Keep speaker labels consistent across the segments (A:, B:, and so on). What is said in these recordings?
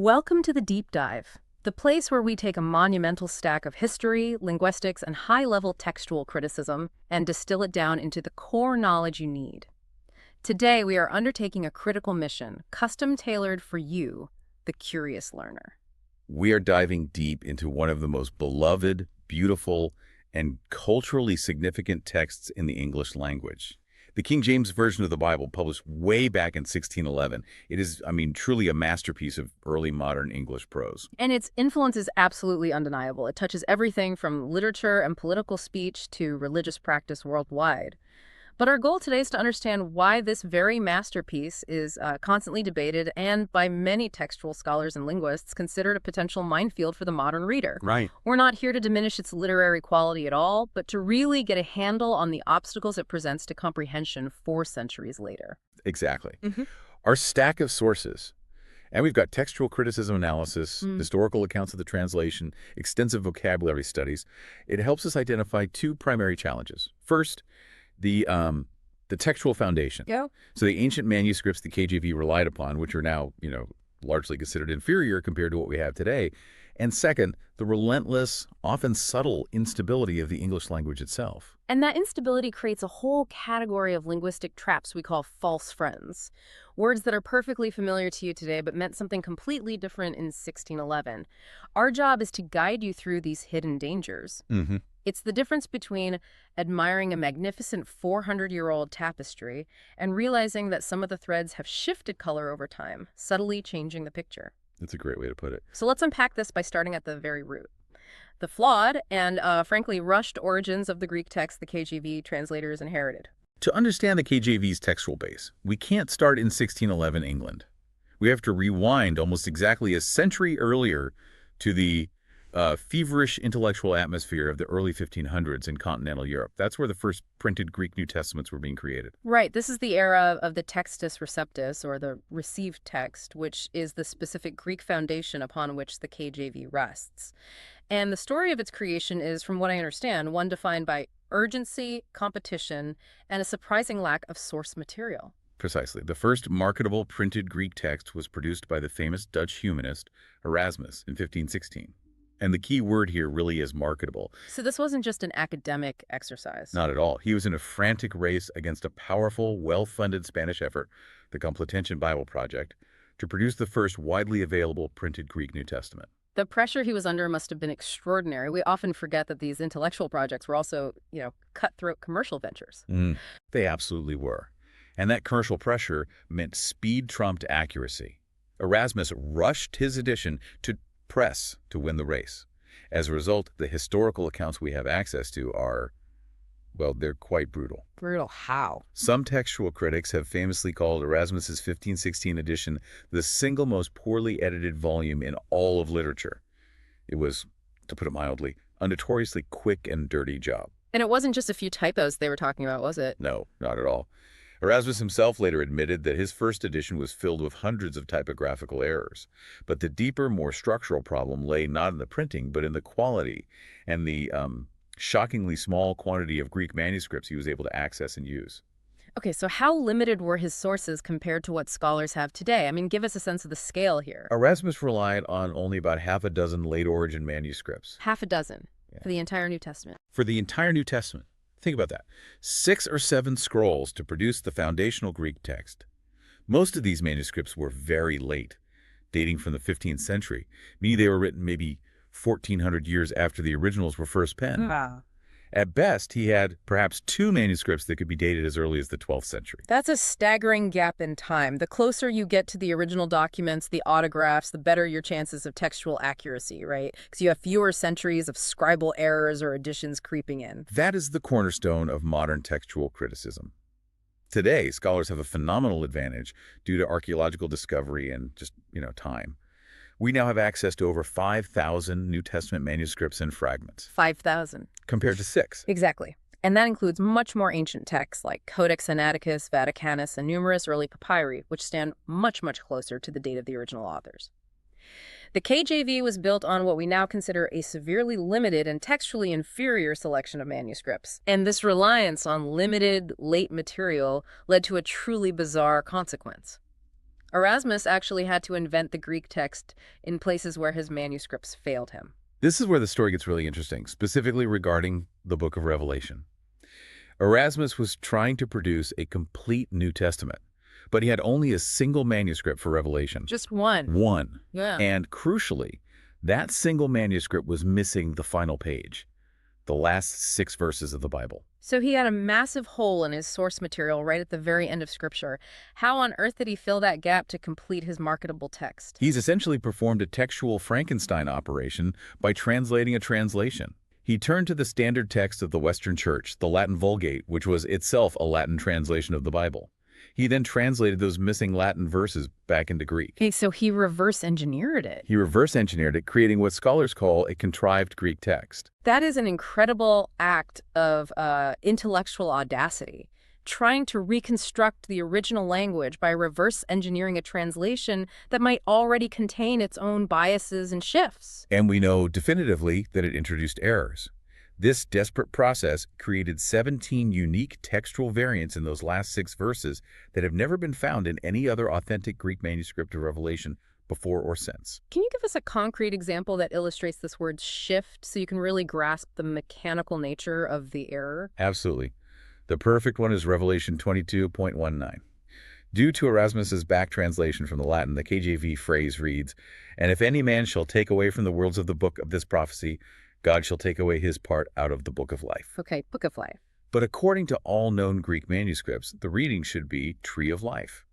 A: Welcome to the Deep Dive, the place where we take a monumental stack of history, linguistics, and high-level textual criticism and distill it down into the core knowledge you need. Today, we are undertaking a critical mission, custom-tailored for you, the curious learner.
B: We are diving deep into one of the most beloved, beautiful, and culturally significant texts in the English language. The King James Version of the Bible, published way back in 1611. It is, truly a masterpiece of early modern English prose.
A: And its influence is absolutely undeniable. It touches everything from literature and political speech to religious practice worldwide. But our goal today is to understand why this very masterpiece is constantly debated and by many textual scholars and linguists considered a potential minefield for the modern reader.
B: Right.
A: We're not here to diminish its literary quality at all, but to really get a handle on the obstacles it presents to comprehension 4 centuries later.
B: Exactly. Our stack of sources, and we've got textual criticism analysis, historical accounts of the translation, extensive vocabulary studies. It helps us identify 2 primary challenges. First, the textual foundation.
A: Yeah.
B: So the ancient manuscripts the KJV relied upon, which are now, largely considered inferior compared to what we have today. And second, the relentless, often subtle instability of the English language itself.
A: And that instability creates a whole category of linguistic traps we call false friends. Words that are perfectly familiar to you today but meant something completely different in 1611. Our job is to guide you through these hidden dangers. It's the difference between admiring a magnificent 400-year-old tapestry and realizing that some of the threads have shifted color over time, subtly changing the picture.
B: That's a great way to put it.
A: So let's unpack this by starting at the very root. The flawed and, frankly, rushed origins of the Greek text the KJV translators inherited.
B: To understand the KJV's textual base, we can't start in 1611 England. We have to rewind almost exactly a century earlier to the feverish intellectual atmosphere of the early 1500s in continental Europe. That's where the first printed Greek New Testaments were being created.
A: Right. This is the era of the Textus Receptus, or the received text, which is the specific Greek foundation upon which the KJV rests. And the story of its creation is, from what I understand, one defined by urgency, competition, and a surprising lack of source material.
B: Precisely. The first marketable printed Greek text was produced by the famous Dutch humanist Erasmus in 1516. And the key word here really is marketable.
A: So this wasn't just an academic exercise.
B: Not at all. He was in a frantic race against a powerful, well-funded Spanish effort, the Complutensian Bible Project, to produce the first widely available printed Greek New Testament.
A: The pressure he was under must have been extraordinary. We often forget that these intellectual projects were also, cutthroat commercial ventures.
B: They absolutely were. And that commercial pressure meant speed trumped accuracy. Erasmus rushed his edition to press to win the race. As a result, the historical accounts we have access to are, well, they're quite brutal.
A: Brutal how?
B: Some textual critics have famously called Erasmus's 1516 edition the single most poorly edited volume in all of literature. It was, to put it mildly, a notoriously quick and dirty job.
A: And it wasn't just a few typos they were talking about, was it?
B: No, not at all. Erasmus himself later admitted that his first edition was filled with hundreds of typographical errors. But the deeper, more structural problem lay not in the printing, but in the quality and the shockingly small quantity of Greek manuscripts he was able to access and use.
A: Okay, so how limited were his sources compared to what scholars have today? Give us a sense of the scale here.
B: Erasmus relied on only about half a dozen late origin manuscripts.
A: Half a dozen for the entire New Testament.
B: For the entire New Testament. Think about that. 6 or 7 scrolls to produce the foundational Greek text. Most of these manuscripts were very late, dating from the 15th century, meaning they were written maybe 1,400 years after the originals were first penned.
A: Wow.
B: At best, he had perhaps 2 manuscripts that could be dated as early as the 12th century.
A: That's a staggering gap in time. The closer you get to the original documents, the autographs, the better your chances of textual accuracy, right? Because you have fewer centuries of scribal errors or additions creeping in.
B: That is the cornerstone of modern textual criticism. Today, scholars have a phenomenal advantage due to archaeological discovery and just, time. We now have access to over 5,000 New Testament manuscripts and fragments.
A: 5,000.
B: Compared to 6.
A: Exactly. And that includes much more ancient texts like Codex Sinaiticus, Vaticanus, and numerous early papyri, which stand much, much closer to the date of the original authors. The KJV was built on what we now consider a severely limited and textually inferior selection of manuscripts. And this reliance on limited, late material led to a truly bizarre consequence. Erasmus actually had to invent the Greek text in places where his manuscripts failed him.
B: This is where the story gets really interesting, specifically regarding the book of Revelation. Erasmus was trying to produce a complete New Testament, but he had only a single manuscript for Revelation.
A: Just one.
B: One.
A: Yeah.
B: And crucially, that single manuscript was missing the final page, the last 6 verses of the Bible.
A: So he had a massive hole in his source material right at the very end of Scripture. How on earth did he fill that gap to complete his marketable text?
B: He's essentially performed a textual Frankenstein operation by translating a translation. He turned to the standard text of the Western Church, the Latin Vulgate, which was itself a Latin translation of the Bible. He then translated those missing Latin verses back into Greek.
A: Okay, so he reverse engineered it.
B: He reverse engineered it, creating what scholars call a contrived Greek text.
A: That is an incredible act of intellectual audacity, trying to reconstruct the original language by reverse engineering a translation that might already contain its own biases and shifts.
B: And we know definitively that it introduced errors. This desperate process created 17 unique textual variants in those last 6 verses that have never been found in any other authentic Greek manuscript of Revelation before or since.
A: Can you give us a concrete example that illustrates this word shift so you can really grasp the mechanical nature of the error?
B: Absolutely. The perfect one is Revelation 22.19. Due to Erasmus's back translation from the Latin, the KJV phrase reads, "And if any man shall take away from the words of the book of this prophecy, God shall take away his part out of the book of life."
A: Okay, book of life.
B: But according to all known Greek manuscripts, the reading should be tree of life.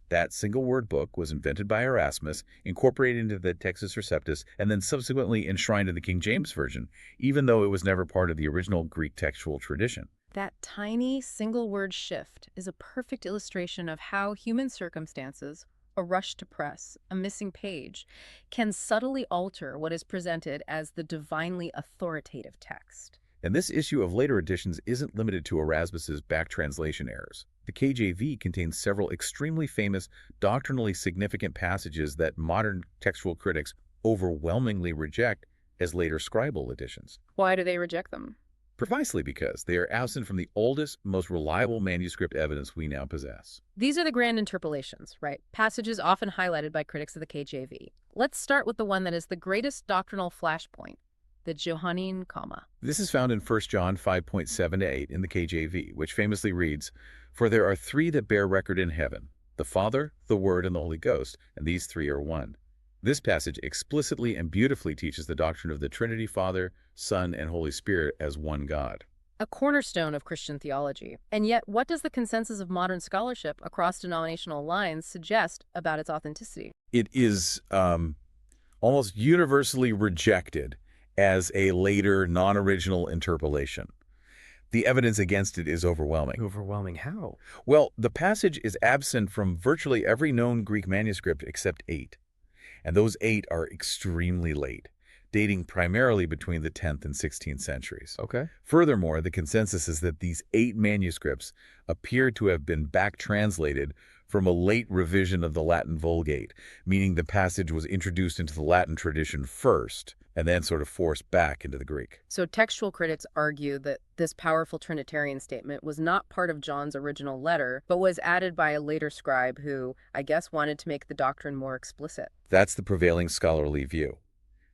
B: That single-word book was invented by Erasmus, incorporated into the Textus Receptus, and then subsequently enshrined in the King James Version, even though it was never part of the original Greek textual tradition.
A: That tiny single-word shift is a perfect illustration of how human circumstances, a rush to press, a missing page, can subtly alter what is presented as the divinely authoritative text.
B: And this issue of later editions isn't limited to Erasmus's back translation errors. The KJV contains several extremely famous, doctrinally significant passages that modern textual critics overwhelmingly reject as later scribal editions.
A: Why do they reject them?
B: Precisely because they are absent from the oldest, most reliable manuscript evidence we now possess.
A: These are the grand interpolations, right? Passages often highlighted by critics of the KJV. Let's start with the one that is the greatest doctrinal flashpoint, the Johannine comma.
B: This is found in 1 John 5.7-8 in the KJV, which famously reads, "For there are 3 that bear record in heaven, the Father, the Word, and the Holy Ghost, and these 3 are one." This passage explicitly and beautifully teaches the doctrine of the Trinity, Father, Son, and Holy Spirit as one God.
A: A cornerstone of Christian theology. And yet, what does the consensus of modern scholarship across denominational lines suggest about its authenticity?
B: It is almost universally rejected as a later, non-original interpolation. The evidence against it is overwhelming.
C: Overwhelming how?
B: Well, the passage is absent from virtually every known Greek manuscript except 8. And those 8 are extremely late, dating primarily between the 10th and 16th centuries.
C: Okay.
B: Furthermore, the consensus is that these 8 manuscripts appear to have been back-translated from a late revision of the Latin Vulgate, meaning the passage was introduced into the Latin tradition first and then sort of forced back into the Greek.
A: So textual critics argue that this powerful Trinitarian statement was not part of John's original letter, but was added by a later scribe who, I guess, wanted to make the doctrine more explicit.
B: That's the prevailing scholarly view.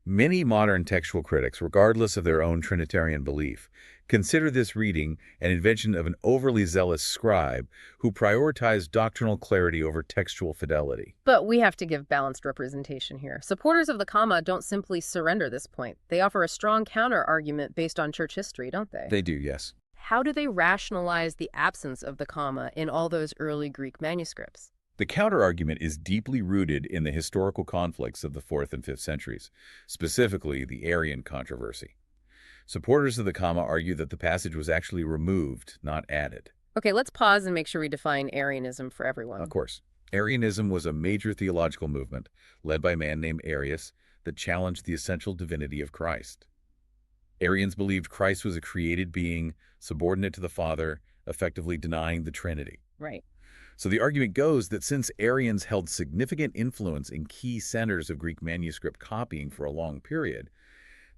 B: Many modern textual critics, regardless of their own Trinitarian belief, consider this reading an invention of an overly zealous scribe who prioritized doctrinal clarity over textual fidelity.
A: But we have to give balanced representation here. Supporters of the comma don't simply surrender this point. They offer a strong counter-argument based on church history, don't they?
B: They do, yes.
A: How do they rationalize the absence of the comma in all those early Greek manuscripts?
B: The counterargument is deeply rooted in the historical conflicts of the 4th and 5th centuries, specifically the Arian controversy. Supporters of the comma argue that the passage was actually removed, not added.
A: Okay, let's pause and make sure we define Arianism for everyone.
B: Of course. Arianism was a major theological movement led by a man named Arius that challenged the essential divinity of Christ. Arians believed Christ was a created being, subordinate to the Father, effectively denying the Trinity.
A: Right.
B: So the argument goes that since Arians held significant influence in key centers of Greek manuscript copying for a long period,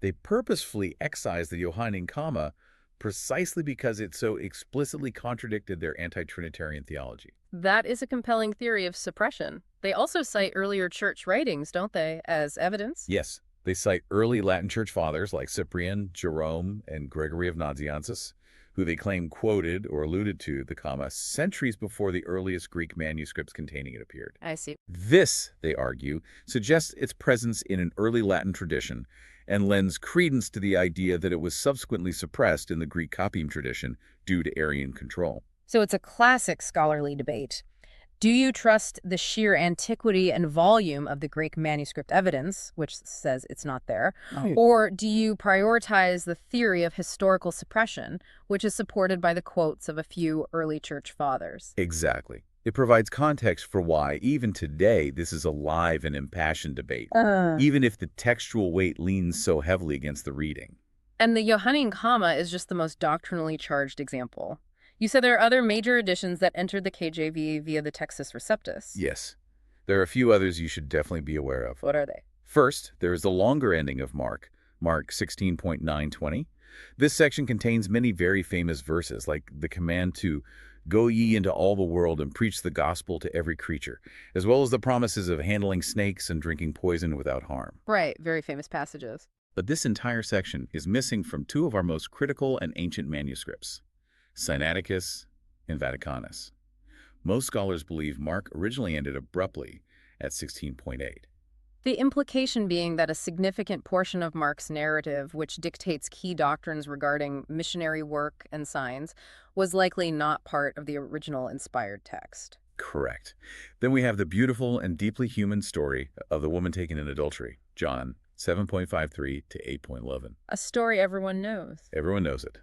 B: they purposefully excised the Johannine comma precisely because it so explicitly contradicted their anti-Trinitarian theology.
A: That is a compelling theory of suppression. They also cite earlier church writings, don't they, as evidence?
B: Yes, they cite early Latin church fathers like Cyprian, Jerome, and Gregory of Nazianzus, who they claim quoted or alluded to the comma centuries before the earliest Greek manuscripts containing it appeared.
A: I see.
B: This, they argue, suggests its presence in an early Latin tradition and lends credence to the idea that it was subsequently suppressed in the Greek copying tradition due to Arian control.
A: So it's a classic scholarly debate. Do you trust the sheer antiquity and volume of the Greek manuscript evidence, which says it's not there, or do you prioritize the theory of historical suppression, which is supported by the quotes of a few early church fathers?
B: Exactly. It provides context for why, even today, this is a live and impassioned debate, even if the textual weight leans so heavily against the reading.
A: And the Johannine comma is just the most doctrinally charged example. You said there are other major additions that entered the KJV via the Textus Receptus.
B: Yes. There are a few others you should definitely be aware of.
A: What are they?
B: First, there is the longer ending of Mark 16.920. This section contains many very famous verses, like the command to go ye into all the world and preach the gospel to every creature, as well as the promises of handling snakes and drinking poison without harm.
A: Right, very famous passages.
B: But this entire section is missing from two of our most critical and ancient manuscripts, Sinaiticus and Vaticanus. Most scholars believe Mark originally ended abruptly at 16.8.
A: The implication being that a significant portion of Mark's narrative, which dictates key doctrines regarding missionary work and signs, was likely not part of the original inspired text.
B: Correct. Then we have the beautiful and deeply human story of the woman taken in adultery, John 7.53 to 8.11.
A: A story everyone knows.
B: Everyone knows it.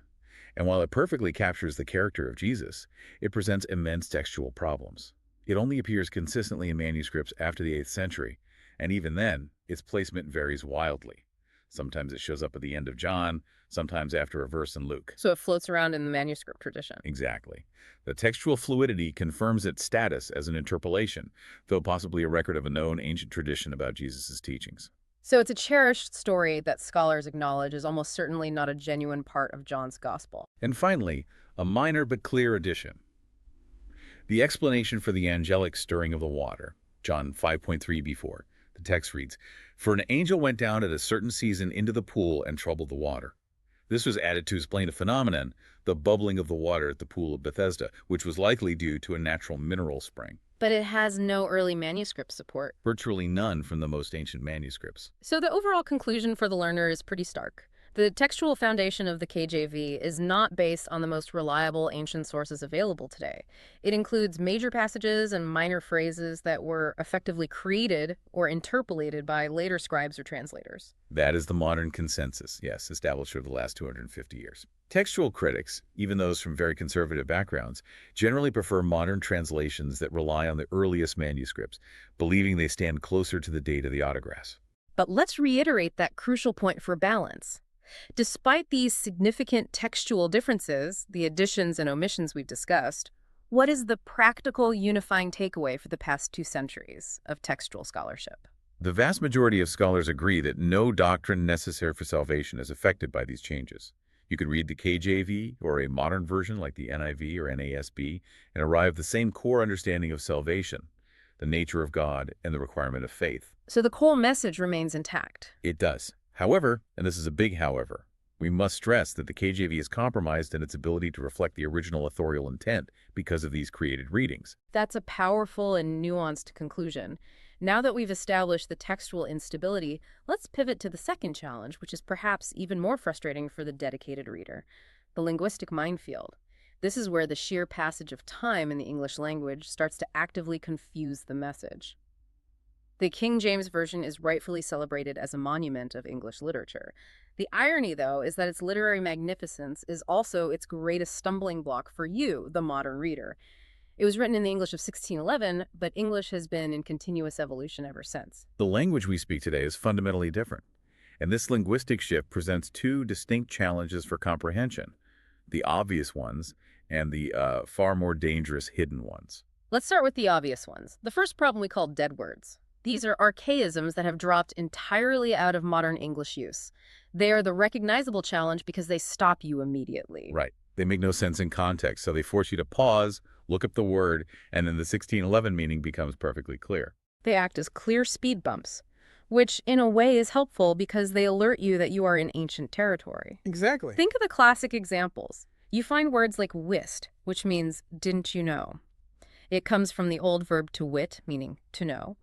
B: And while it perfectly captures the character of Jesus, it presents immense textual problems. It only appears consistently in manuscripts after the 8th century, and even then, its placement varies wildly. Sometimes it shows up at the end of John, sometimes after a verse in Luke.
A: So it floats around in the manuscript tradition.
B: Exactly. The textual fluidity confirms its status as an interpolation, though possibly a record of a known ancient tradition about Jesus' teachings.
A: So it's a cherished story that scholars acknowledge is almost certainly not a genuine part of John's gospel.
B: And finally, a minor but clear addition. The explanation for the angelic stirring of the water, John 5.3b4. The text reads, "For an angel went down at a certain season into the pool and troubled the water." This was added to explain a phenomenon, the bubbling of the water at the pool of Bethesda, which was likely due to a natural mineral spring.
A: But it has no early manuscript support.
B: Virtually none from the most ancient manuscripts.
A: So the overall conclusion for the learner is pretty stark. The textual foundation of the KJV is not based on the most reliable ancient sources available today. It includes major passages and minor phrases that were effectively created or interpolated by later scribes or translators.
B: That is the modern consensus, yes, established over the last 250 years. Textual critics, even those from very conservative backgrounds, generally prefer modern translations that rely on the earliest manuscripts, believing they stand closer to the date of the autographs.
A: But let's reiterate that crucial point for balance. Despite these significant textual differences, the additions and omissions we've discussed, what is the practical unifying takeaway for the past 2 centuries of textual scholarship?
B: The vast majority of scholars agree that no doctrine necessary for salvation is affected by these changes. You could read the KJV or a modern version like the NIV or NASB and arrive at the same core understanding of salvation, the nature of God, and the requirement of faith.
A: So the core message remains intact.
B: It does. However, and this is a big however, we must stress that the KJV is compromised in its ability to reflect the original authorial intent because of these created readings.
A: That's a powerful and nuanced conclusion. Now that we've established the textual instability, let's pivot to the second challenge, which is perhaps even more frustrating for the dedicated reader, the linguistic minefield. This is where the sheer passage of time in the English language starts to actively confuse the message. The King James Version is rightfully celebrated as a monument of English literature. The irony, though, is that its literary magnificence is also its greatest stumbling block for you, the modern reader. It was written in the English of 1611, but English has been in continuous evolution ever since.
B: The language we speak today is fundamentally different, and this linguistic shift presents two distinct challenges for comprehension, the obvious ones and the far more dangerous hidden ones.
A: Let's start with the obvious ones. The first problem we call dead words. These are archaisms that have dropped entirely out of modern English use. They are the recognizable challenge because they stop you immediately.
B: Right. They make no sense in context, so they force you to pause, look up the word, and then the 1611 meaning becomes perfectly clear.
A: They act as clear speed bumps, which in a way is helpful because they alert you that you are in ancient territory.
C: Exactly.
A: Think of the classic examples. You find words like wist, which means didn't you know. It comes from the old verb to wit, meaning to know.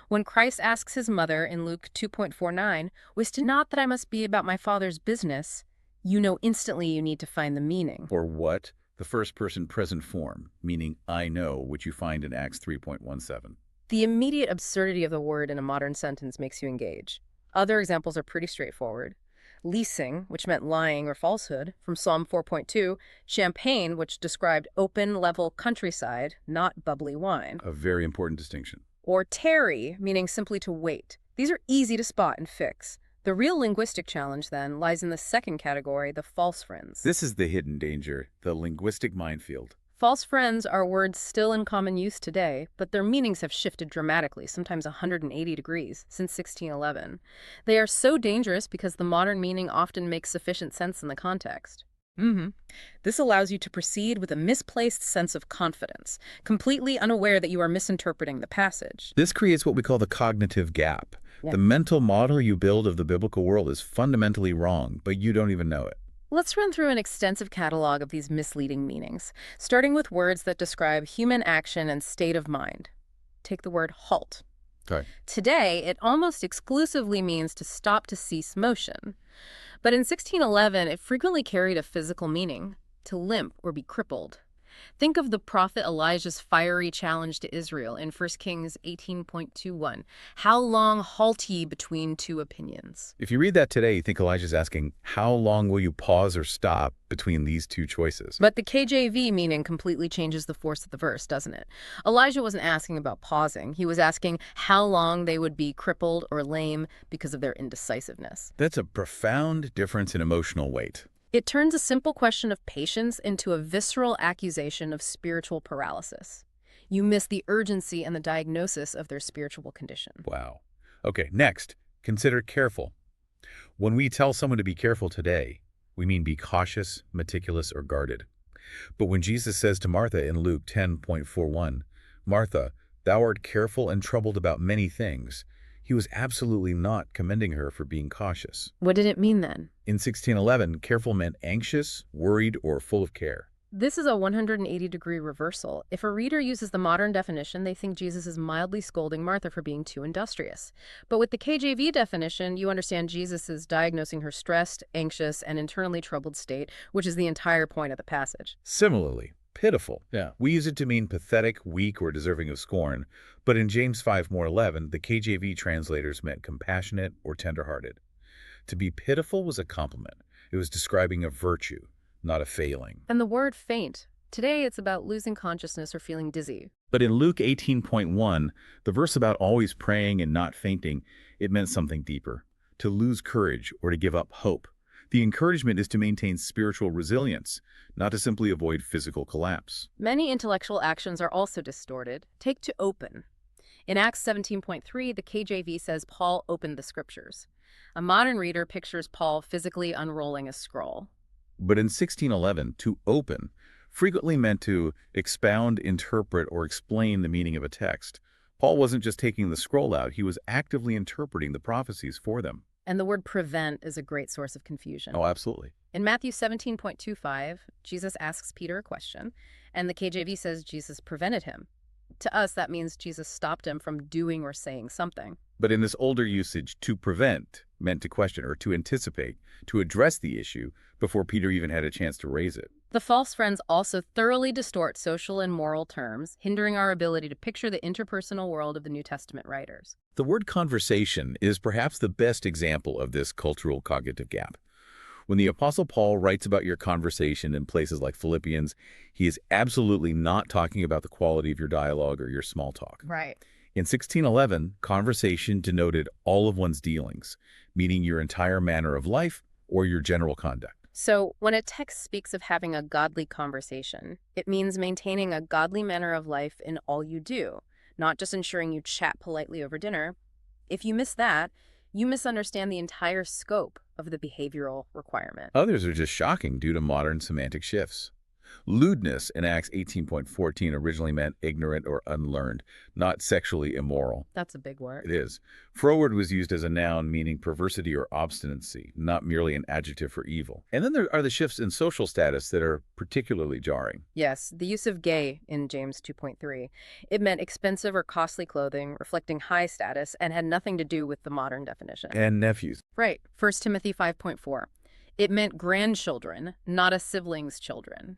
A: When Christ asks his mother in Luke 2.49, wist it not that I must be about my Father's business, you know instantly you need to find the meaning.
B: Or what? The first person present form, meaning I know, which you find in Acts 3.17.
A: The immediate absurdity of the word in a modern sentence makes you engage. Other examples are pretty straightforward. Leasing, which meant lying or falsehood, from Psalm 4.2. Champagne, which described open, level countryside, not bubbly wine.
B: A very important distinction.
A: Or tarry, meaning simply to wait. These are easy to spot and fix. The real linguistic challenge, then, lies in the second category, the false friends.
B: This is the hidden danger, the linguistic minefield.
A: False friends are words still in common use today, but their meanings have shifted dramatically, sometimes 180 degrees, since 1611. They are so dangerous because the modern meaning often makes sufficient sense in the context. This allows you to proceed with a misplaced sense of confidence, completely unaware that you are misinterpreting the passage.
B: This creates what we call the cognitive gap.
A: Yeah.
B: The mental model you build of the biblical world is fundamentally wrong, but you don't even know it.
A: Let's run through an extensive catalog of these misleading meanings, starting with words that describe human action and state of mind. Take the word halt.
B: Okay.
A: Today, it almost exclusively means to stop, to cease motion. But in 1611, it frequently carried a physical meaning, to limp or be crippled. Think of the prophet Elijah's fiery challenge to Israel in 1 Kings 18.21. How long halt ye between two opinions?
B: If you read that today, you think Elijah's asking, how long will you pause or stop between these two choices?
A: But the KJV meaning completely changes the force of the verse, doesn't it? Elijah wasn't asking about pausing. He was asking how long they would be crippled or lame because of their indecisiveness.
B: That's a profound difference in emotional weight.
A: It turns a simple question of patience into a visceral accusation of spiritual paralysis. You miss the urgency and the diagnosis of their spiritual condition.
B: Wow. Okay, next, consider careful. When we tell someone to be careful today, we mean be cautious, meticulous, or guarded. But when Jesus says to Martha in Luke 10.41, Martha, thou art careful and troubled about many things, he was absolutely not commending her for being cautious.
A: What did it mean then?
B: In 1611, careful meant anxious, worried, or full of care.
A: This is a 180-degree reversal. If a reader uses the modern definition, they think Jesus is mildly scolding Martha for being too industrious. But with the KJV definition, you understand Jesus is diagnosing her stressed, anxious, and internally troubled state, which is the entire point of the passage.
B: Similarly, pitiful. We use it to mean pathetic, weak, or deserving of scorn, but in James 5:11, the KJV translators meant compassionate or tender-hearted. To be pitiful was a compliment. It was describing a virtue, not a failing.
A: And the word faint. Today, it's about losing consciousness or feeling dizzy.
B: But in Luke 18.1, the verse about always praying and not fainting, it meant something deeper, to lose courage or to give up hope. The encouragement is to maintain spiritual resilience, not to simply avoid physical collapse.
A: Many intellectual actions are also distorted. Take to open. In Acts 17.3, the KJV says Paul opened the scriptures. A modern reader pictures Paul physically unrolling a scroll.
B: But in 1611, to open frequently meant to expound, interpret, or explain the meaning of a text. Paul wasn't just taking the scroll out, he was actively interpreting the prophecies for them.
A: And the word prevent is a great source of confusion.
B: Oh, absolutely.
A: In Matthew 17.25, Jesus asks Peter a question, and the KJV says Jesus prevented him. To us, that means Jesus stopped him from doing or saying something.
B: But in this older usage, to prevent meant to question or to anticipate, to address the issue before Peter even had a chance to raise it.
A: The false friends also thoroughly distort social and moral terms, hindering our ability to picture the interpersonal world of the New Testament writers.
B: The word conversation is perhaps the best example of this cultural cognitive gap. When the Apostle Paul writes about your conversation in places like Philippians, he is absolutely not talking about the quality of your dialogue or your small talk.
A: Right.
B: In 1611, conversation denoted all of one's dealings, meaning your entire manner of life or your general conduct.
A: So when a text speaks of having a godly conversation, it means maintaining a godly manner of life in all you do, not just ensuring you chat politely over dinner. If you miss that, you misunderstand the entire scope of the behavioral requirement.
B: Others are just shocking due to modern semantic shifts. Lewdness in Acts 18.14 originally meant ignorant or unlearned, not sexually immoral.
A: That's a big word.
B: It is. Froward was used as a noun meaning perversity or obstinacy, not merely an adjective for evil. And then there are the shifts in social status that are particularly jarring.
A: Yes, the use of gay in James 2.3. It meant expensive or costly clothing, reflecting high status, and had nothing to do with the modern definition.
B: And nephews.
A: Right. 1 Timothy 5.4. It meant grandchildren, not a sibling's children.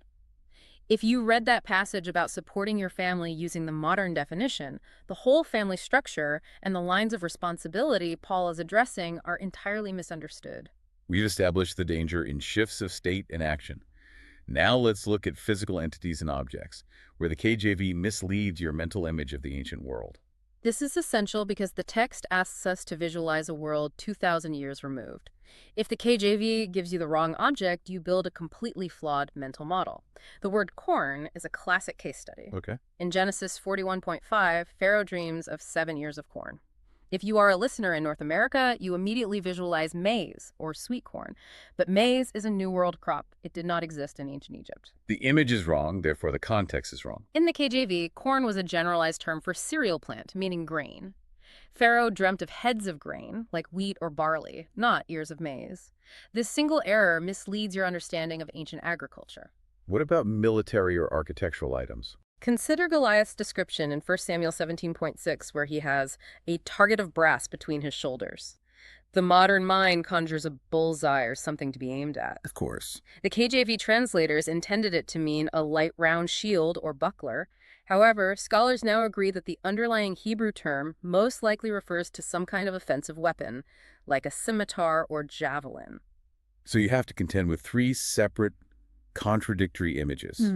A: If you read that passage about supporting your family using the modern definition, the whole family structure and the lines of responsibility Paul is addressing are entirely misunderstood.
B: We've established the danger in shifts of state and action. Now let's look at physical entities and objects, where the KJV misleads your mental image of the ancient world.
A: This is essential because the text asks us to visualize a world 2,000 years removed. If the KJV gives you the wrong object, you build a completely flawed mental model. The word corn is a classic case study.
B: Okay.
A: In Genesis 41.5, Pharaoh dreams of 7 years of corn. If you are a listener in North America, you immediately visualize maize, or sweet corn. But maize is a New World crop. It did not exist in ancient Egypt.
B: The image is wrong, therefore the context is wrong.
A: In the KJV, corn was a generalized term for cereal plant, meaning grain. Pharaoh dreamt of heads of grain, like wheat or barley, not ears of maize. This single error misleads your understanding of ancient agriculture.
B: What about military or architectural items?
A: Consider Goliath's description in 1 Samuel 17.6, where he has a target of brass between his shoulders. The modern mind conjures a bullseye or something to be aimed at.
B: Of course.
A: The KJV translators intended it to mean a light round shield or buckler. However, scholars now agree that the underlying Hebrew term most likely refers to some kind of offensive weapon, like a scimitar or javelin.
B: So you have to contend with three separate, contradictory images.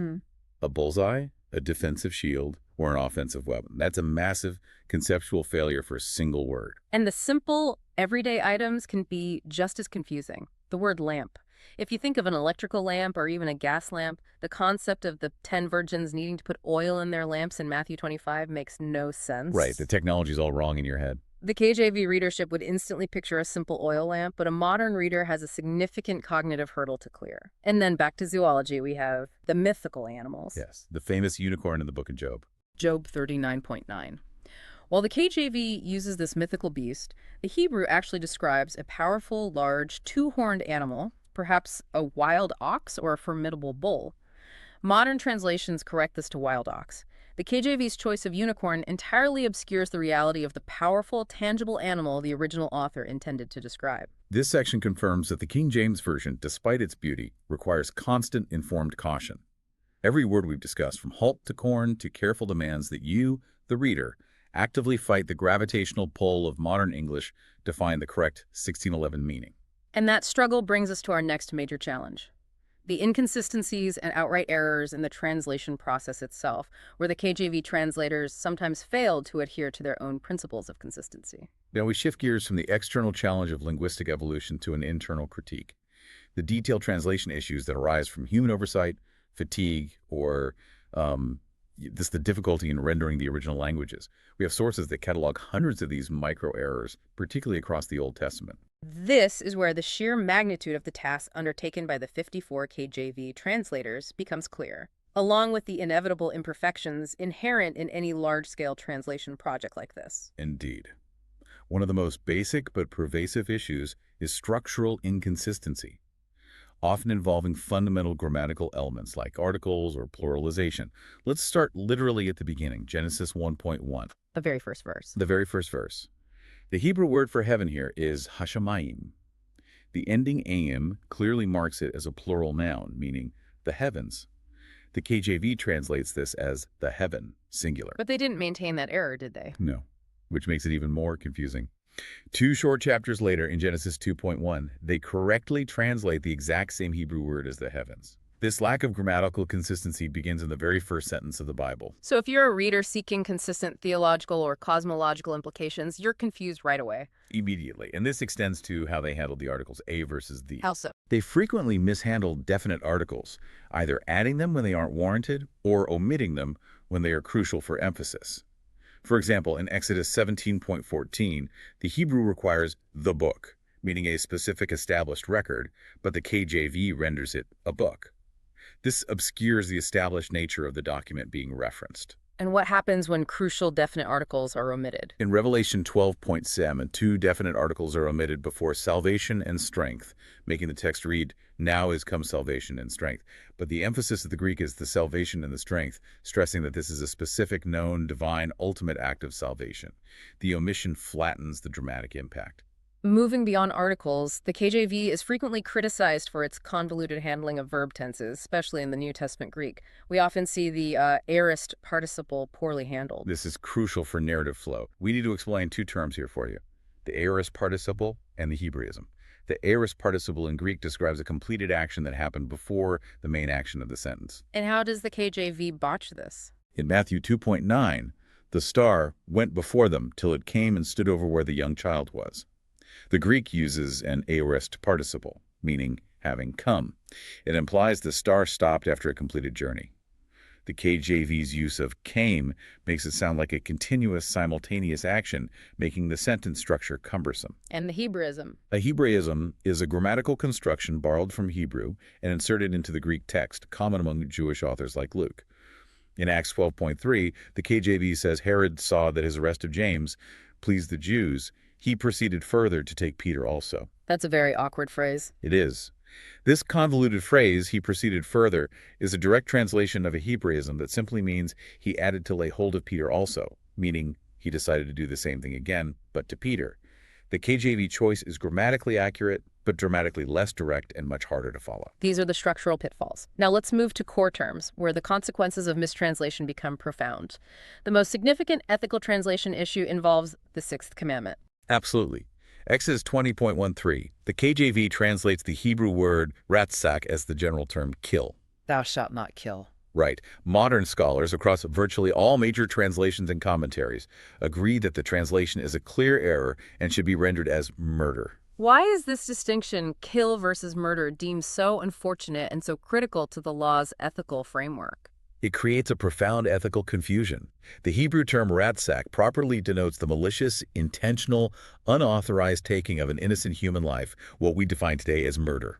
B: A bullseye, a defensive shield, or an offensive weapon. That's a massive conceptual failure for a single word.
A: And the simple, everyday items can be just as confusing. The word lamp. If you think of an electrical lamp or even a gas lamp, the concept of the 10 virgins needing to put oil in their lamps in Matthew 25 makes no sense.
B: Right, the technology's all wrong in your head.
A: The KJV readership would instantly picture a simple oil lamp, but a modern reader has a significant cognitive hurdle to clear. And then back to zoology, we have the mythical animals.
B: Yes, the famous unicorn in the book of Job.
A: Job 39.9. While the KJV uses this mythical beast, the Hebrew actually describes a powerful, large, two-horned animal, perhaps a wild ox or a formidable bull. Modern translations correct this to wild ox. The KJV's choice of unicorn entirely obscures the reality of the powerful, tangible animal the original author intended to describe.
B: This section confirms that the King James Version, despite its beauty, requires constant informed caution. Every word we've discussed, from halt to corn to careful demands that you, the reader, actively fight the gravitational pull of modern English to find the correct 1611 meaning.
A: And that struggle brings us to our next major challenge: the inconsistencies and outright errors in the translation process itself, where the KJV translators sometimes failed to adhere to their own principles of consistency.
B: Now we shift gears from the external challenge of linguistic evolution to an internal critique. The detailed translation issues that arise from human oversight, fatigue, or the difficulty in rendering the original languages. We have sources that catalog hundreds of these micro-errors, particularly across the Old Testament.
A: This is where the sheer magnitude of the task undertaken by the 54 KJV translators becomes clear, along with the inevitable imperfections inherent in any large-scale translation project like this.
B: Indeed. One of the most basic but pervasive issues is structural inconsistency, often involving fundamental grammatical elements like articles or pluralization. Let's start literally at the beginning, Genesis 1.1.
A: The very first verse.
B: The very first verse. The Hebrew word for heaven here is hashamayim. The ending aim clearly marks it as a plural noun, meaning the heavens. The KJV translates this as the heaven, singular.
A: But they didn't maintain that error, did they?
B: No, which makes it even more confusing. 2 short chapters later, in Genesis 2.1, they correctly translate the exact same Hebrew word as the heavens. This lack of grammatical consistency begins in the very first sentence of the Bible.
A: So if you're a reader seeking consistent theological or cosmological implications, you're confused right away.
B: Immediately. And this extends to how they handled the articles a versus the.
A: How so?
B: They frequently mishandle definite articles, either adding them when they aren't warranted or omitting them when they are crucial for emphasis. For example, in Exodus 17.14, the Hebrew requires the book, meaning a specific established record, but the KJV renders it a book. This obscures the established nature of the document being referenced.
A: And what happens when crucial definite articles are omitted?
B: In Revelation 12.7, two definite articles are omitted before salvation and strength, making the text read, "Now is come salvation and strength." But the emphasis of the Greek is the salvation and the strength, stressing that this is a specific, known, divine, ultimate act of salvation. The omission flattens the dramatic impact.
A: Moving beyond articles, the KJV is frequently criticized for its convoluted handling of verb tenses, especially in the New Testament Greek. We often see the aorist participle poorly handled.
B: This is crucial for narrative flow. We need to explain two terms here for you: the aorist participle and the Hebraism. The aorist participle in Greek describes a completed action that happened before the main action of the sentence.
A: And how does the KJV botch this?
B: In Matthew 2.9, the star went before them till it came and stood over where the young child was. The Greek uses an aorist participle, meaning having come. It implies the star stopped after a completed journey. The KJV's use of came makes it sound like a continuous, simultaneous action, making the sentence structure cumbersome.
A: And the Hebraism.
B: A Hebraism is a grammatical construction borrowed from Hebrew and inserted into the Greek text, common among Jewish authors like Luke. In Acts 12.3, the KJV says Herod saw that his arrest of James pleased the Jews. He proceeded further to take Peter also.
A: That's a very awkward phrase.
B: It is. This convoluted phrase, "he proceeded further," is a direct translation of a Hebraism that simply means he added to lay hold of Peter also, meaning he decided to do the same thing again, but to Peter. The KJV choice is grammatically accurate, but dramatically less direct and much harder to follow.
A: These are the structural pitfalls. Now let's move to core terms, where the consequences of mistranslation become profound. The most significant ethical translation issue involves the sixth commandment.
B: Absolutely. Exodus 20.13. The KJV translates the Hebrew word ratzak as the general term kill.
A: Thou shalt not kill.
B: Right. Modern scholars across virtually all major translations and commentaries agree that the translation is a clear error and should be rendered as murder.
A: Why is this distinction, kill versus murder, deemed so unfortunate and so critical to the law's ethical framework?
B: It creates a profound ethical confusion. The Hebrew term ratzak properly denotes the malicious, intentional, unauthorized taking of an innocent human life, what we define today as murder.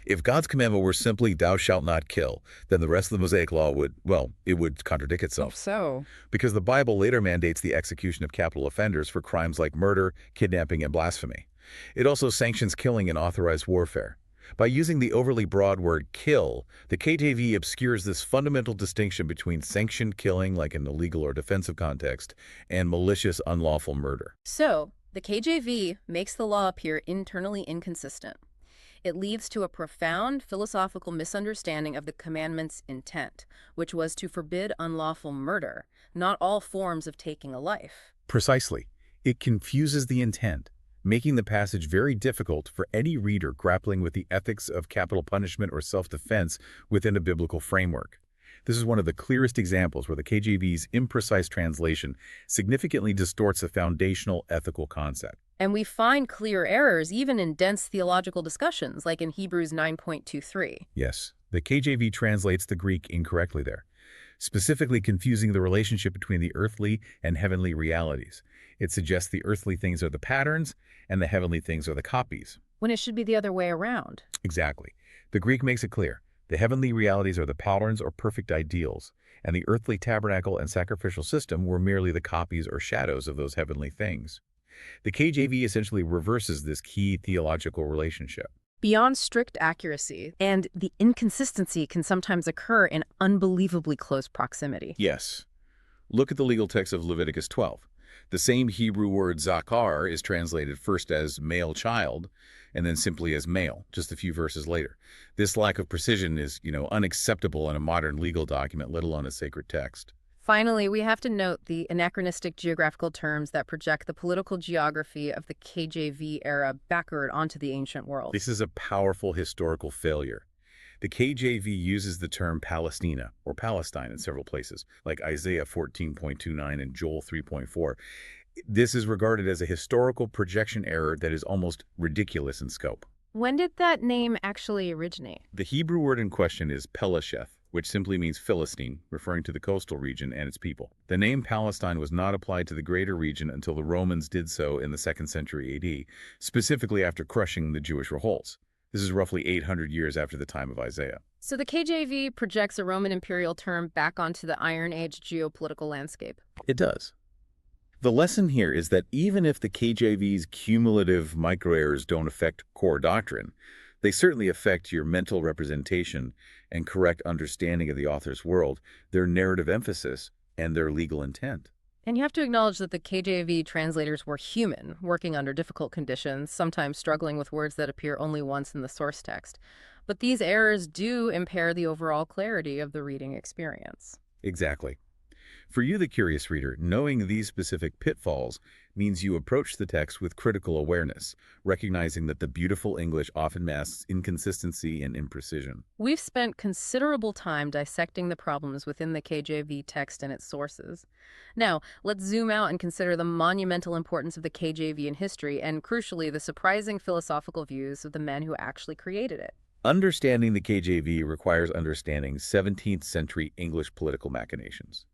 B: If God's commandment were simply, "Thou shalt not kill," then the rest of the Mosaic law would contradict itself.
A: So?
B: Because the Bible later mandates the execution of capital offenders for crimes like murder, kidnapping, and blasphemy. It also sanctions killing in authorized warfare. By using the overly broad word kill, the KJV obscures this fundamental distinction between sanctioned killing, like in the legal or defensive context, and malicious, unlawful murder.
A: So, the KJV makes the law appear internally inconsistent. It leads to a profound philosophical misunderstanding of the commandment's intent, which was to forbid unlawful murder, not all forms of taking a life.
B: Precisely. It confuses the intent, making the passage very difficult for any reader grappling with the ethics of capital punishment or self-defense within a biblical framework. This is one of the clearest examples where the KJV's imprecise translation significantly distorts a foundational ethical concept.
A: And we find clear errors even in dense theological discussions, like in Hebrews 9.23.
B: Yes, the KJV translates the Greek incorrectly there, specifically confusing the relationship between the earthly and heavenly realities. It suggests the earthly things are the patterns and the heavenly things are the copies.
A: When it should be the other way around.
B: Exactly. The Greek makes it clear. The heavenly realities are the patterns or perfect ideals, and the earthly tabernacle and sacrificial system were merely the copies or shadows of those heavenly things. The KJV essentially reverses this key theological relationship.
A: Beyond strict accuracy, and the inconsistency can sometimes occur in unbelievably close proximity.
B: Yes. Look at the legal text of Leviticus 12. The same Hebrew word zakar is translated first as male child and then simply as male, just a few verses later. This lack of precision is, unacceptable in a modern legal document, let alone a sacred text.
A: Finally, we have to note the anachronistic geographical terms that project the political geography of the KJV era backward onto the ancient world.
B: This is a powerful historical failure. The KJV uses the term Palestina or Palestine in several places, like Isaiah 14.29 and Joel 3.4. This is regarded as a historical projection error that is almost ridiculous in scope.
A: When did that name actually originate?
B: The Hebrew word in question is Pelasheth, which simply means Philistine, referring to the coastal region and its people. The name Palestine was not applied to the greater region until the Romans did so in the 2nd century AD, specifically after crushing the Jewish revolts. This is roughly 800 years after the time of Isaiah.
A: So the KJV projects a Roman imperial term back onto the Iron Age geopolitical landscape.
B: It does. The lesson here is that even if the KJV's cumulative microerrors don't affect core doctrine, they certainly affect your mental representation and correct understanding of the author's world, their narrative emphasis, and their legal intent.
A: And you have to acknowledge that the KJV translators were human, working under difficult conditions, sometimes struggling with words that appear only once in the source text. But these errors do impair the overall clarity of the reading experience.
B: Exactly. For you, the curious reader, knowing these specific pitfalls means you approach the text with critical awareness, recognizing that the beautiful English often masks inconsistency and imprecision.
A: We've spent considerable time dissecting the problems within the KJV text and its sources. Now, let's zoom out and consider the monumental importance of the KJV in history and, crucially, the surprising philosophical views of the men who actually created it.
B: Understanding the KJV requires understanding 17th century English political machinations.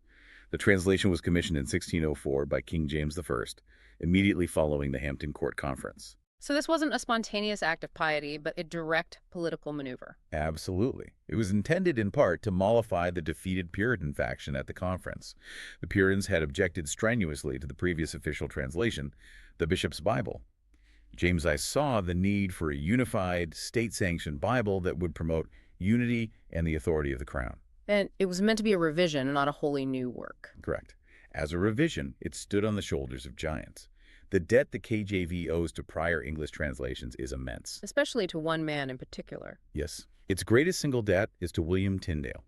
B: The translation was commissioned in 1604 by King James I, immediately following the Hampton Court Conference.
A: So this wasn't a spontaneous act of piety, but a direct political maneuver.
B: Absolutely. It was intended in part to mollify the defeated Puritan faction at the conference. The Puritans had objected strenuously to the previous official translation, the Bishop's Bible. James I saw the need for a unified, state-sanctioned Bible that would promote unity and the authority of the crown.
A: And it was meant to be a revision, not a wholly new work.
B: Correct. As a revision, it stood on the shoulders of giants. The debt the KJV owes to prior English translations is immense.
A: Especially to one man in particular.
B: Yes. Its greatest single debt is to William Tyndale.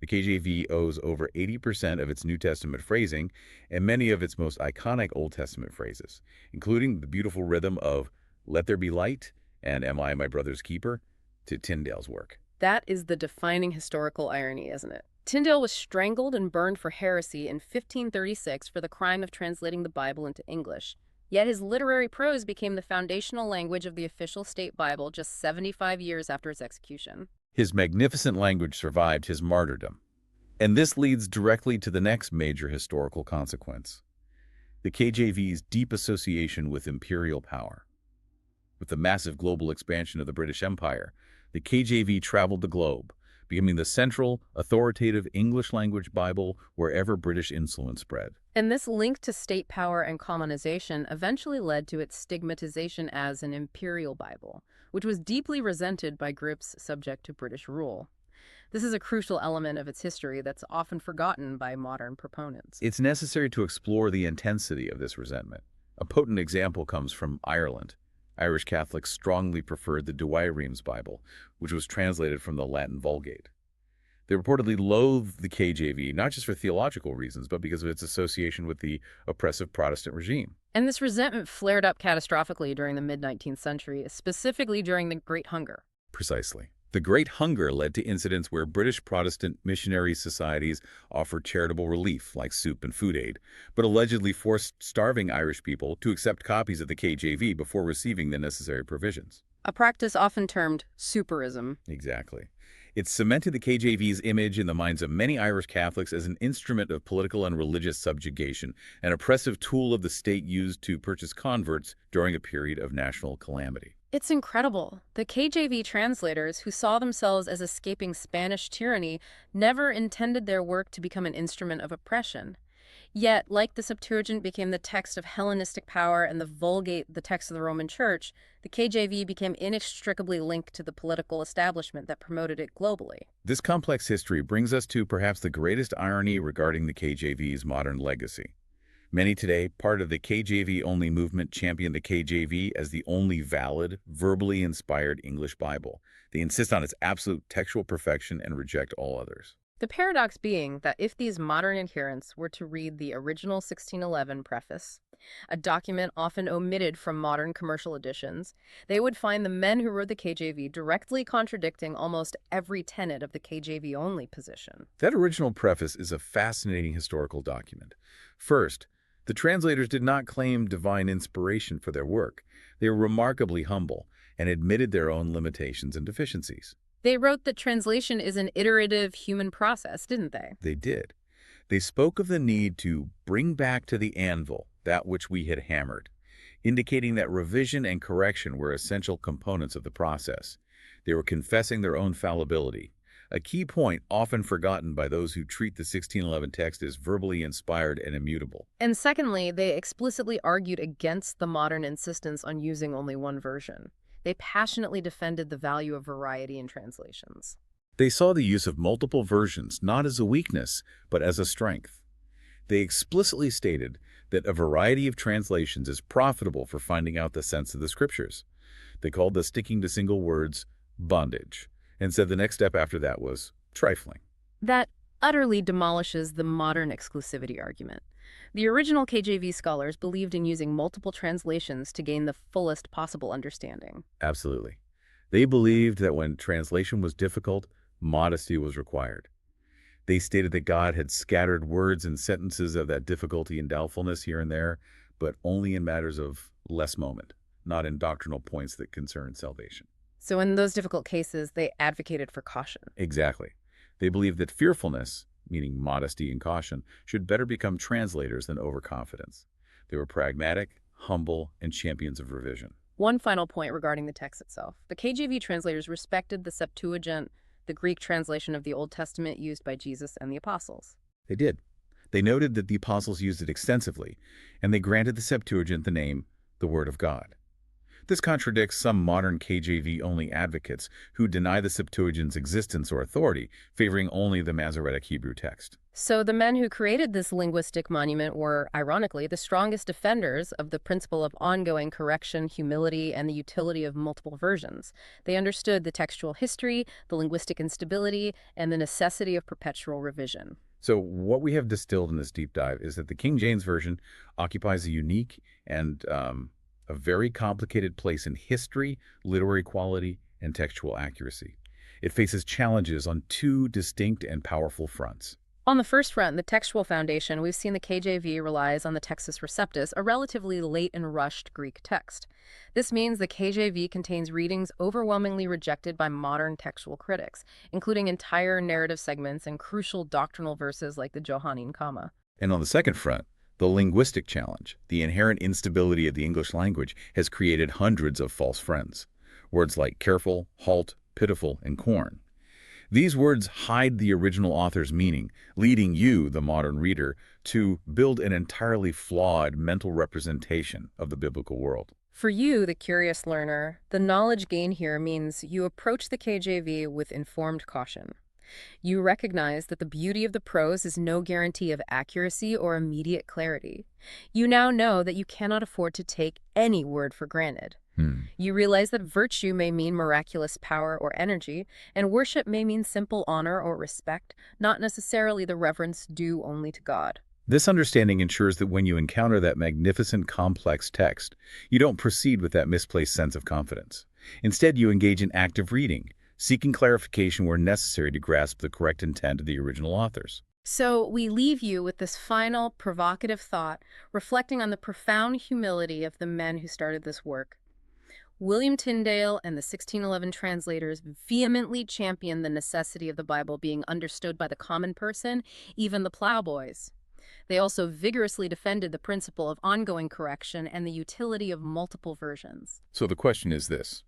B: The KJV owes over 80% of its New Testament phrasing and many of its most iconic Old Testament phrases, including the beautiful rhythm of "Let there be light" and "Am I my brother's keeper?" to Tyndale's work.
A: That is the defining historical irony, isn't it? Tyndale was strangled and burned for heresy in 1536 for the crime of translating the Bible into English. Yet his literary prose became the foundational language of the official state Bible just 75 years after its execution.
B: His magnificent language survived his martyrdom. And this leads directly to the next major historical consequence: the KJV's deep association with imperial power. With the massive global expansion of the British Empire, the KJV traveled the globe, becoming the central, authoritative English-language Bible wherever British influence spread.
A: And this link to state power and colonization eventually led to its stigmatization as an imperial Bible, which was deeply resented by groups subject to British rule. This is a crucial element of its history that's often forgotten by modern proponents.
B: It's necessary to explore the intensity of this resentment. A potent example comes from Ireland. Irish Catholics strongly preferred the Douay-Rheims Bible, which was translated from the Latin Vulgate. They reportedly loathed the KJV, not just for theological reasons, but because of its association with the oppressive Protestant regime.
A: And this resentment flared up catastrophically during the mid-19th century, specifically during the Great Hunger.
B: Precisely. The Great Hunger led to incidents where British Protestant missionary societies offered charitable relief, like soup and food aid, but allegedly forced starving Irish people to accept copies of the KJV before receiving the necessary provisions.
A: A practice often termed superism.
B: Exactly. It cemented the KJV's image in the minds of many Irish Catholics as an instrument of political and religious subjugation, an oppressive tool of the state used to purchase converts during a period of national calamity.
A: It's incredible. The KJV translators, who saw themselves as escaping Spanish tyranny, never intended their work to become an instrument of oppression. Yet, like the Septuagint became the text of Hellenistic power and the Vulgate the text of the Roman Church, the KJV became inextricably linked to the political establishment that promoted it globally.
B: This complex history brings us to perhaps the greatest irony regarding the KJV's modern legacy. Many today, part of the KJV-only movement, champion the KJV as the only valid, verbally inspired English Bible. They insist on its absolute textual perfection and reject all others.
A: The paradox being that if these modern adherents were to read the original 1611 preface, a document often omitted from modern commercial editions, they would find the men who wrote the KJV directly contradicting almost every tenet of the KJV-only position.
B: That original preface is a fascinating historical document. First, the translators did not claim divine inspiration for their work. They were remarkably humble and admitted their own limitations and deficiencies.
A: They wrote that translation is an iterative human process, didn't they?
B: They did. They spoke of the need to bring back to the anvil that which we had hammered, indicating that revision and correction were essential components of the process. They were confessing their own fallibility, a key point often forgotten by those who treat the 1611 text as verbally inspired and immutable.
A: And secondly, they explicitly argued against the modern insistence on using only one version. They passionately defended the value of variety in translations.
B: They saw the use of multiple versions not as a weakness, but as a strength. They explicitly stated that a variety of translations is profitable for finding out the sense of the Scriptures. They called the sticking to single words bondage, and said the next step after that was trifling.
A: That utterly demolishes the modern exclusivity argument. The original KJV scholars believed in using multiple translations to gain the fullest possible understanding.
B: Absolutely. They believed that when translation was difficult, modesty was required. They stated that God had scattered words and sentences of that difficulty and doubtfulness here and there, but only in matters of less moment, not in doctrinal points that concern salvation.
A: So in those difficult cases, they advocated for caution.
B: Exactly. They believed that fearfulness, meaning modesty and caution, should better become translators than overconfidence. They were pragmatic, humble, and champions of revision.
A: One final point regarding the text itself. The KJV translators respected the Septuagint, the Greek translation of the Old Testament used by Jesus and the apostles.
B: They did. They noted that the apostles used it extensively, and they granted the Septuagint the name, the Word of God. This contradicts some modern KJV-only advocates who deny the Septuagint's existence or authority, favoring only the Masoretic Hebrew text.
A: So the men who created this linguistic monument were, ironically, the strongest defenders of the principle of ongoing correction, humility, and the utility of multiple versions. They understood the textual history, the linguistic instability, and the necessity of perpetual revision.
B: So what we have distilled in this deep dive is that the King James Version occupies a unique and a very complicated place in history, literary quality, and textual accuracy. It faces challenges on two distinct and powerful fronts.
A: On the first front, the textual foundation, we've seen the KJV relies on the Textus Receptus, a relatively late and rushed Greek text. This means the KJV contains readings overwhelmingly rejected by modern textual critics, including entire narrative segments and crucial doctrinal verses like the Johannine comma.
B: And on the second front, the linguistic challenge, the inherent instability of the English language, has created hundreds of false friends. Words like careful, halt, pitiful, and corn. These words hide the original author's meaning, leading you, the modern reader, to build an entirely flawed mental representation of the biblical world.
A: For you, the curious learner, the knowledge gain here means you approach the KJV with informed caution. You recognize that the beauty of the prose is no guarantee of accuracy or immediate clarity. You now know that you cannot afford to take any word for granted. You realize that virtue may mean miraculous power or energy, and worship may mean simple honor or respect, not necessarily the reverence due only to God.
B: This understanding ensures that when you encounter that magnificent, complex text, you don't proceed with that misplaced sense of confidence. Instead, you engage in active reading, seeking clarification where necessary to grasp the correct intent of the original authors.
A: So we leave you with this final, provocative thought, reflecting on the profound humility of the men who started this work. William Tyndale and the 1611 translators vehemently championed the necessity of the Bible being understood by the common person, even the plowboys. They also vigorously defended the principle of ongoing correction and the utility of multiple versions.
B: So the question is this.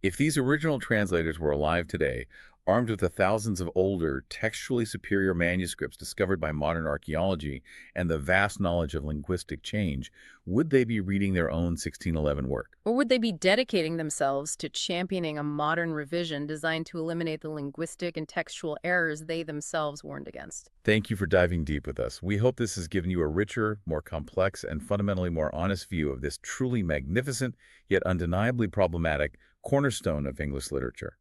B: If these original translators were alive today, armed with the thousands of older, textually superior manuscripts discovered by modern archaeology and the vast knowledge of linguistic change, would they be reading their own 1611 work?
A: Or would they be dedicating themselves to championing a modern revision designed to eliminate the linguistic and textual errors they themselves warned against?
B: Thank you for diving deep with us. We hope this has given you a richer, more complex, and fundamentally more honest view of this truly magnificent, yet undeniably problematic, cornerstone of English literature.